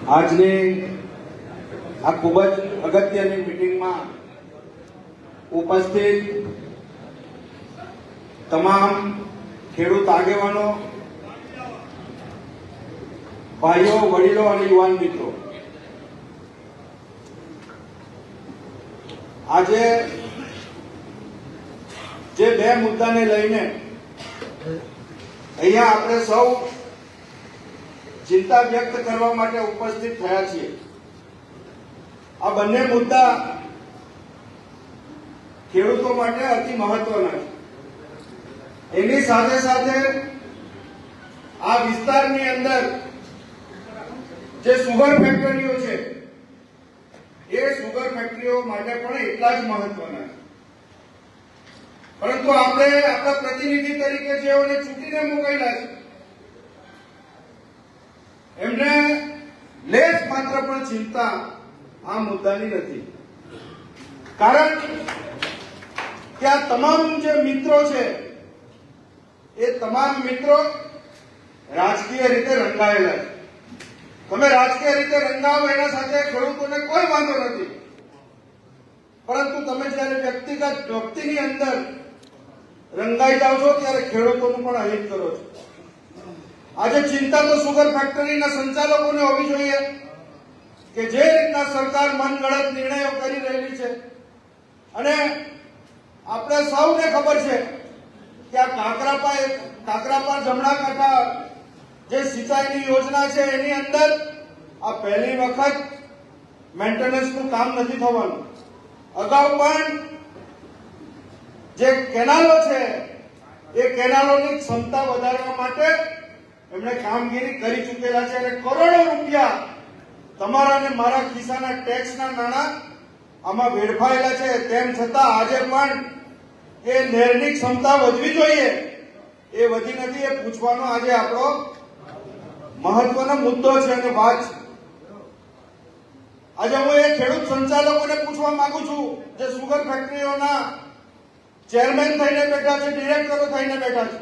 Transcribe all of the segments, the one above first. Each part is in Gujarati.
આજની આ ખૂબ જ અગત્યની મીટિંગમાં ઉપસ્થિત તમામ ખેડૂત આગેવાનો, ભાઈઓ, વડીલો અને યુવાન મિત્રો, આજે જે બે મુદ્દાને લઈને અહીંયા આપણે સૌ ચિંતા વ્યક્ત કરવા માટે ઉપસ્થિત થયા છીએ, આ બંને મુદ્દા ખેડૂતો માટે અતિ મહત્વના છે. એની સાથે સાથે આ વિસ્તારની અંદર જે સુગર ફેક્ટરીઓ છે એ સુગર ફેક્ટરીઓ માટે પણ એટલા જ મહત્વના છે. પરંતુ આપણે આપણા પ્રતિનિધિ તરીકે જેઓને ચૂંટીને મોકલેલા છે એમને લેશ માત્ર પણ ચિંતા આ મુદ્દાની નથી. કારણ કે આ તમામ જે મિત્રો છે એ તમામ મિત્રો રાજકીય રીતે રંગાયેલા છે. તમે રાજકીય રીતે રંગાવો એના સાથે ખેડૂતોને કોઈ વાંધો નથી, પરંતુ તમે જયારે વ્યક્તિની અંદર રંગાઈ જાઓ છો ત્યારે ખેડૂતોનું પણ અહિત કરો છો. આજે ચિંતા તો સુગર ફેક્ટરીના સંચાલકોને હોવી જોઈએ કે જે રીતના સરકાર મનગઢંત નિર્ણયો કરી રહેલી છે, અને આપણે સૌને ખબર છે કે આ કાકરાપા જમણા કાંઠા જે સિંચાઈની યોજના છે એની અંદર આ પહેલી વખત મેન્ટેનન્સનું કામ નથી થવાનું. અગાઉ પણ જે કેનાલો છે એ કેનાલોની ક્ષમતા વધારવા માટે એમણે કામગીરી કરી ચૂકેલા છે, અને કરોડો રૂપિયા તમારા અને મારા ખિસ્સાના ટેક્સના નાણાં આમાં વેડફાયેલા છે. તેમ છતાં આજે પણ એ નહેરની ક્ષમતા વધવી જોઈએ, એ વધી નથી. એ પૂછવાનો આજે આપણો મહત્વનો મુદ્દો છે અને વાત છે. આજે હું એ ખેડૂત સંચાલકોને પૂછવા માંગુ છું જે સુગર ફેક્ટરીઓના ચેરમેન થઈને બેઠા છે, ડિરેક્ટરો થઈને બેઠા છે.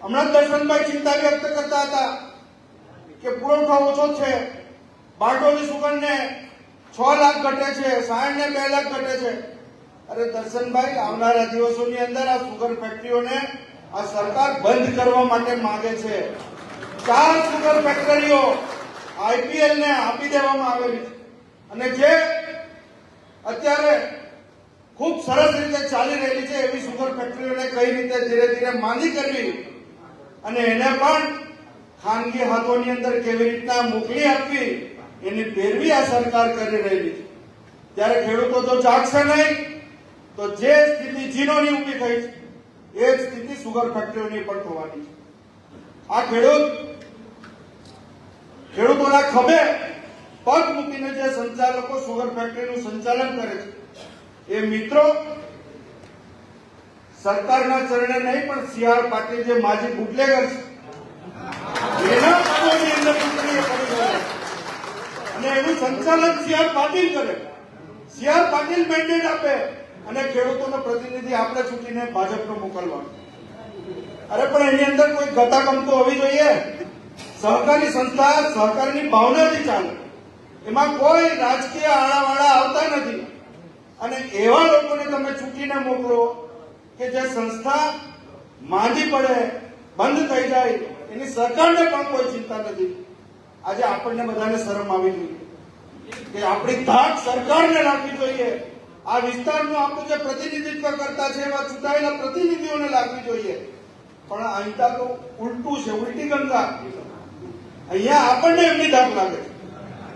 હમણાં દર્શનભાઈ ચિંતા વ્યક્ત કરતા હતા કે પુરવઠો ઓછો છે, બારડોલી સુગરને 6 લાખ ઘટે છે, સાયણને 2 લાખ ઘટે છે. અરે દર્શનભાઈ, આવનારા દિવસોની અંદર આ સુગર ફેક્ટરીઓને આ સરકાર બંધ કરવા માટે માંગે છે. 4 સુગર ફેક્ટરીઓ આઈપીએલ ને આપી દેવામાં આવેલી છે, અને જે અત્યારે ખૂબ સરસ રીતે ચાલી રહેલી છે એવી સુગર ફેક્ટરીઓને કઈ રીતે ધીરે ધીરે માંદી કરવી અને એને પણ ખાનગી હાથોની અંદર કેવી રીતના મોકલી આપવી એની પેરવી આ સરકાર કરી રહેલી છે. ત્યારે ખેડૂતો તો જાગશે નહીં તો જે સ્થિતિ જીનોની ઉભી થઈ છે એ જ સ્થિતિ સુગર ફેક્ટરીઓની પણ થવાની છે. આ ખેડૂતોના ખભે પગ મૂકીને જે સંચાલકો સુગર ફેક્ટરીનું સંચાલન કરે છે એ મિત્રો સરકારના ચરણે નહીં પણ સી.આર. પાટીલ જે માજી બુટલેગર છે એના પદોની અંદર ચૂંટણીએ પડી ગયો અને એનું સંચાલન સી.આર. પાટીલ કરે. સી.આર. પાટીલ મેન્ડેટ આપે અને ખેડૂતોનો પ્રતિનિધિ આપણે ચૂંટીને ભાજપનો મોકલવાનો. અરે પણ એની અંદર કોઈ ગતાગમ તો હોવી જોઈએ. સહકારી સંસ્થા સહકારની ભાવનાથી ચાલે, એમાં કોઈ રાજકીય આડાવાળા આવતા નથી. અને એવા લોકોને તમે ચૂંટીને મોકલો કે જે સંસ્થા માંદી પડે, બંધ થઈ જાય, એની સરકારને પણ કોઈ ચિંતા નથી. આજે આપણને બધાને શરમ આવી જોઈએ કે આપણી ધાક સરકારને રાખવી જોઈએ. આ વિસ્તારનું આપણું જે પ્રતિનિધિત્વ કરતા છે એવા ચૂંટાયેલા પ્રતિનિધિઓને લાગવી જોઈએ. પણ અહીંયા તો ઉલટું છે, ઉલટી ગંગા. અહીંયા આપણને એમની ધાક લાગે છે.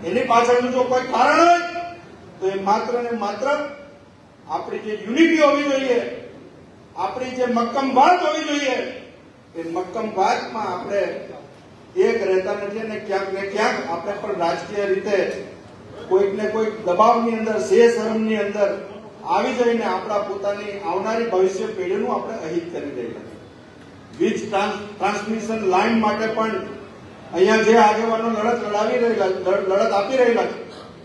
એની પાછળનું જો કોઈ કારણ હોય તો એ માત્ર ને માત્ર આપણી જે યુનિટી હોવી જોઈએ, આપણી જે મક્કમ વાત હોવી જોઈએ, એ મક્કમ વાતમાં આપણે એક રહેતા નથી. અને ક્યાંક ને ક્યાંક આપણે પણ રાજકીય રીતે કોઈક ને કોઈક દબાવની અંદર, શરમની અંદર આવી જઈને આપણા પોતાની આવનારી ભવિષ્ય પેઢીનું આપણે અહિત કરી રહ્યા છીએ. વીજ ટ્રાન્સમિશન લાઇન માટે પણ અહીંયા જે આગેવાનો લડત આપી રહેલા છે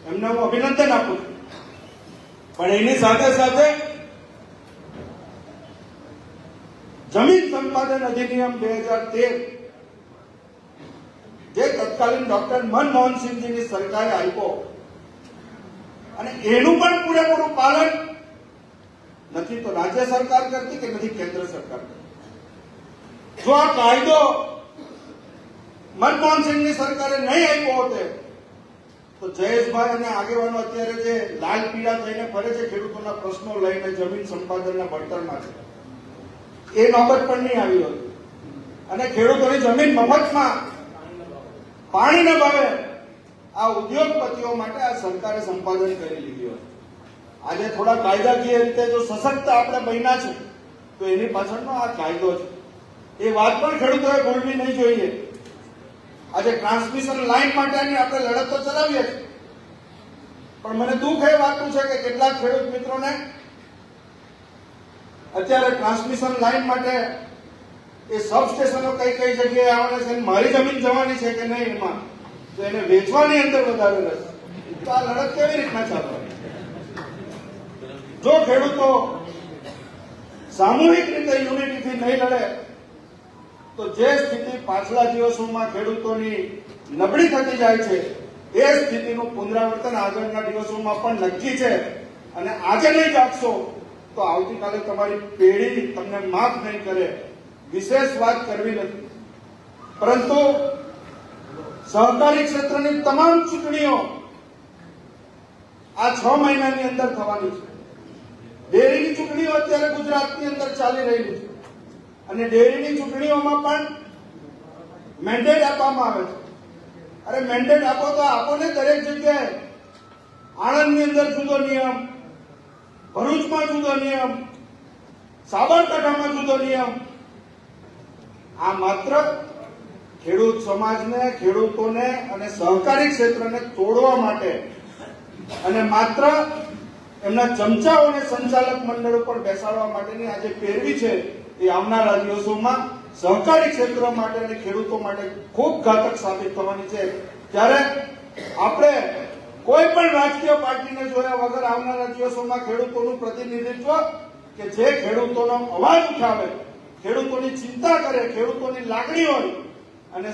એમને હું અભિનંદન આપું છું. પણ એની સાથે સાથે જમીન સંપાદન અધિનિયમ 2013 જે તત્વો તત્કાલીન ડોક્ટર મનમોહનસિંહજીની સરકારે આપ્યો અને એનું પણ પૂરેપૂરું પાલન નથી તો રાજ્ય સરકાર કરતી કે નથી કેન્દ્ર સરકાર કરતી. જો આ કાયદો મનમોહનસિંહની સરકારે નહીં આપ્યો હોતે તો જયેશભાઈ અને આગેવાનો અત્યારે જે લાલ પીળા થઈને ફરે છે ખેડૂતોના પ્રશ્નો લઈને જમીન સંપાદનના બળતણમાં છે એ નોબત પણ નહીં આવી હોત અને ખેડૂતોની જમીન મફતમાં પાણીના ભાવે આ ઉદ્યોગપતિઓ માટે આ સરકારે સંપાદન કરી લીધી હોય. આજે થોડા કાયદાકીય રીતે જો સશક્ત આપણે બન્યા છે તો એની પાછળનો આ કાયદો છે. એ વાત પણ ખેડૂતોએ ભૂલવી નહીં જોઈએ. આજે ટ્રાન્સમિશન લાઈન માટેની આપણે લડત તો ચલાવીએ છીએ પણ મને દુઃખ એ વાતનું છે કે કેટલાક ખેડૂત મિત્રોને અત્યારે ટ્રાન્સમિશન લાઈન માટે એ સબસ્ટેશનો કઈ કઈ જગ્યાએ આવવાના છે મારી જમીન જવાની છે કે નહીં એમાં તો એને વેચવાની અંદર વધારે રસ. તો આ લડત કેવી રીતના ચાલવાની? જો ખેડૂતો સામૂહિક રીતે યુનિટીથી નહીં લડે તો જે સ્થિતિ પાછલા દિવસોમાં ખેડૂતોની નબળી થતી જાય છે એ સ્થિતિનું પુનરાવર્તન આગળના દિવસોમાં પણ નક્કી છે. અને આજે નહીં જાગશો તો આવતીકાલે તમારી પેઢી તમને માફ નહીં કરે. વિશેષ વાત કરવી નથી પરંતુ સહકારી ક્ષેત્રની તમામ ચૂંટણીઓ આ 6 મહિનાની અંદર થવાની છે. ડેરીની ચૂંટણીઓ અત્યારે ગુજરાતની અંદર ચાલી રહી છે અને ડેરીની ચૂંટણીઓમાં પણ મેન્ડેટ આપવામાં આવે છે. અરે મેન્ડેટ આપો તો આપો ને દરેક જગ્યાએ. આણંદની અંદર જુદો નિયમ, ભરૂચમાં જુદો નિયમ, સાબરકાંઠામાં જુદો નિયમ. આ માત્ર ખેડૂત સમાજને, ખેડૂતોને અને સહકારી ક્ષેત્રને તોડવા માટે અને માત્ર એમના ચમચાઓને સંચાલક મંડળ ઉપર બેસાડવા માટેની આજે પેરવી છે એ આવનારા દિવસોમાં સહકારી ક્ષેત્ર માટે અને ખેડૂતો માટે ખૂબ ઘાતક સાબિત થવાની છે. ત્યારે આપણે કોઈ પણ રાજકીય પાર્ટીને જોયા વગર આવનારા દિવસોમાં ખેડૂતોનું પ્રતિનિધિત્વ કે જે ખેડૂતોનો અવાજ ઉઠાવે, ખેડૂતોની ચિંતા કરે, ખેડૂતોની લાગણી હોય અને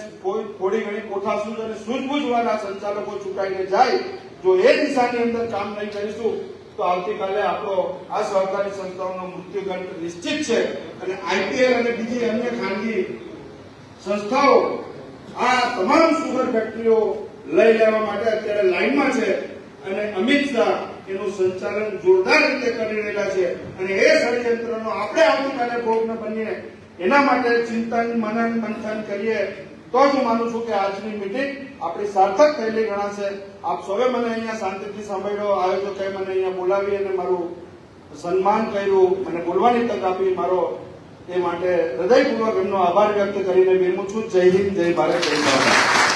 થોડી ઘણી કોઠાસૂઝ અને સૂઝબૂઝવાળા સંચાલકો ચૂંટાઈને જાય, જો એ દિશાની અંદર કામ નહીં કરીશું તો આવતીકાલે આપણો આ સહકારી સંસ્થાઓનો મૃત્યુદંડ નિશ્ચિત છે. અને આઈપીએલ અને બીજી અન્ય ખાનગી સંસ્થાઓ આ તમામ સુગર ફેક્ટરીઓ લઈ લેવા માટે અત્યારે લાઈનમાં છે અને અમિત શાહ એનું સંચાલન જોરદાર રીતે કરી રહેલા છે. અને એ ષડયંત્રનો આપણે આવતીકાલે ભોગ ન બનીએ એના માટે ચિંતન, મનન, મંથન કરીએ તો જ હું માનું છું કે આજની મીટિંગ આપણી સાર્થક થયેલી ગણાશે. આપ સૌએ મને અહીંયા શાંતિથી સાંભળ્યો, આયોજકોએ મને અહીંયા બોલાવી અને મારું સન્માન કર્યું, મને બોલવાની તક આપી, મારો એ માટે હૃદયપૂર્વક એમનો આભાર વ્યક્ત કરીને વિરમું છું. જય હિન્દ, જય ભારત, જય ભારત.